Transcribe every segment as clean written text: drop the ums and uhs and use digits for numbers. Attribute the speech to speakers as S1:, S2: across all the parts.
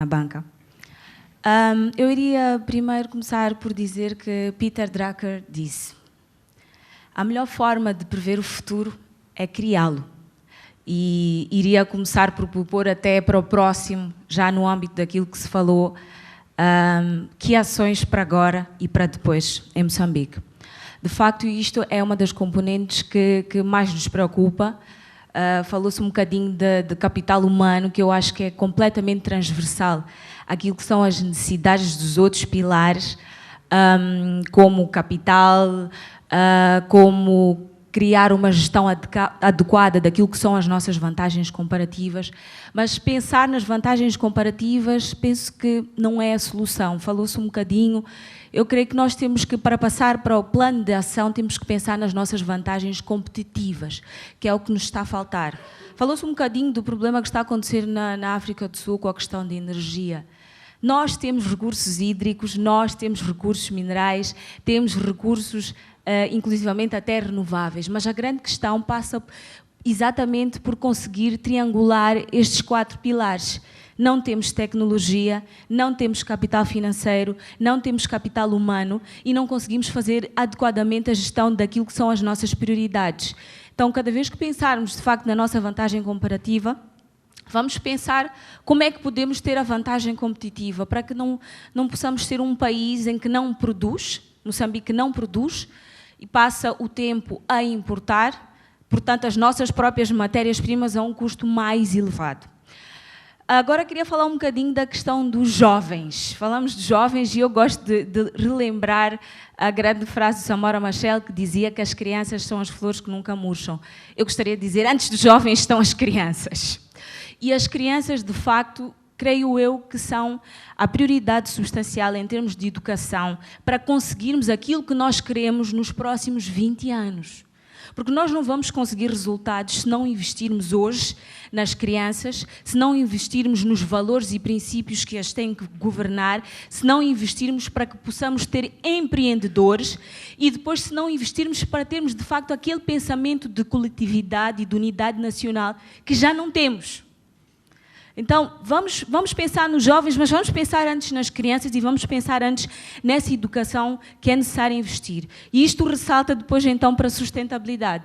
S1: na banca. Eu iria primeiro começar por dizer que Peter Drucker disse: a melhor forma de prever o futuro é criá-lo. E iria começar por propor até para o próximo, já no âmbito daquilo que se falou, que ações para agora e para depois em Moçambique. De facto, isto é uma das componentes que mais nos preocupa. Falou-se um bocadinho de capital humano, que eu acho que é completamente transversal àquilo que são as necessidades dos outros pilares, como capital, como criar uma gestão adequada daquilo que são as nossas vantagens comparativas, mas pensar nas vantagens comparativas, penso que não é a solução. Falou-se um bocadinho, eu creio que nós temos que, para passar para o plano de ação, temos que pensar nas nossas vantagens competitivas, que é o que nos está a faltar. Falou-se um bocadinho do problema que está a acontecer na África do Sul com a questão de energia. Nós temos recursos hídricos, nós temos recursos minerais, temos recursos inclusivamente até renováveis, mas a grande questão passa exatamente por conseguir triangular estes 4 pilares. Não temos tecnologia, não temos capital financeiro, não temos capital humano e não conseguimos fazer adequadamente a gestão daquilo que são as nossas prioridades. Então, cada vez que pensarmos, de facto, na nossa vantagem comparativa, vamos pensar como é que podemos ter a vantagem competitiva para que não possamos ser um país em que não produz, Moçambique não produz, e passa o tempo a importar, portanto, as nossas próprias matérias-primas a um custo mais elevado. Agora queria falar um bocadinho da questão dos jovens. Falamos de jovens e eu gosto de relembrar a grande frase de Samora Machel, que dizia que as crianças são as flores que nunca murcham. Eu gostaria de dizer, antes dos jovens estão as crianças. E as crianças, de facto, creio eu que são a prioridade substancial em termos de educação para conseguirmos aquilo que nós queremos nos próximos 20 anos. Porque nós não vamos conseguir resultados se não investirmos hoje nas crianças, se não investirmos nos valores e princípios que as têm que governar, se não investirmos para que possamos ter empreendedores e depois se não investirmos para termos de facto aquele pensamento de coletividade e de unidade nacional que já não temos. Então, vamos pensar nos jovens, mas vamos pensar antes nas crianças e vamos pensar antes nessa educação que é necessário investir. E isto ressalta depois, então, para a sustentabilidade.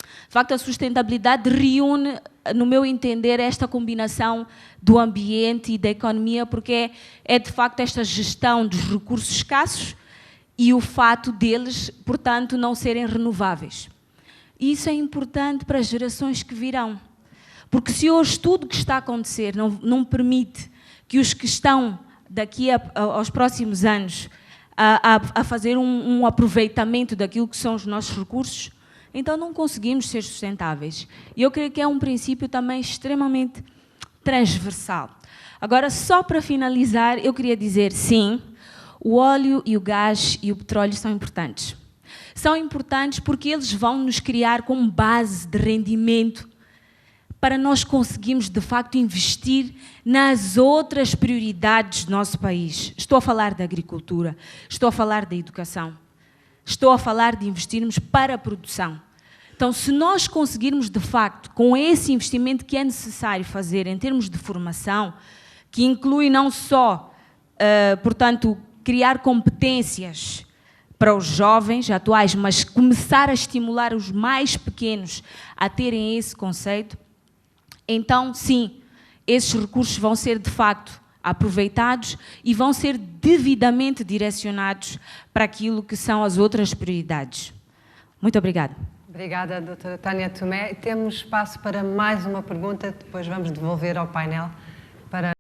S1: De facto, a sustentabilidade reúne, no meu entender, esta combinação do ambiente e da economia, porque é de facto, esta gestão dos recursos escassos e o fato deles, portanto, não serem renováveis. E isso é importante para as gerações que virão. Porque se hoje tudo o que está a acontecer não permite que os que estão daqui aos próximos anos a fazer um aproveitamento daquilo que são os nossos recursos, então não conseguimos ser sustentáveis. E eu creio que é um princípio também extremamente transversal. Agora, só para finalizar, eu queria dizer, sim, o óleo e o gás e o petróleo são importantes. São importantes porque eles vão nos criar como base de rendimento para nós conseguirmos, de facto, investir nas outras prioridades do nosso país. Estou a falar da agricultura, estou a falar da educação, estou a falar de investirmos para a produção. Então, se nós conseguirmos, de facto, com esse investimento que é necessário fazer em termos de formação, que inclui não só, portanto, criar competências para os jovens atuais, mas começar a estimular os mais pequenos a terem esse conceito, então, sim, esses recursos vão ser, de facto, aproveitados e vão ser devidamente direcionados para aquilo que são as outras prioridades. Muito obrigada.
S2: Obrigada, doutora Tânia Tomé. Temos espaço para mais uma pergunta, depois vamos devolver ao painel para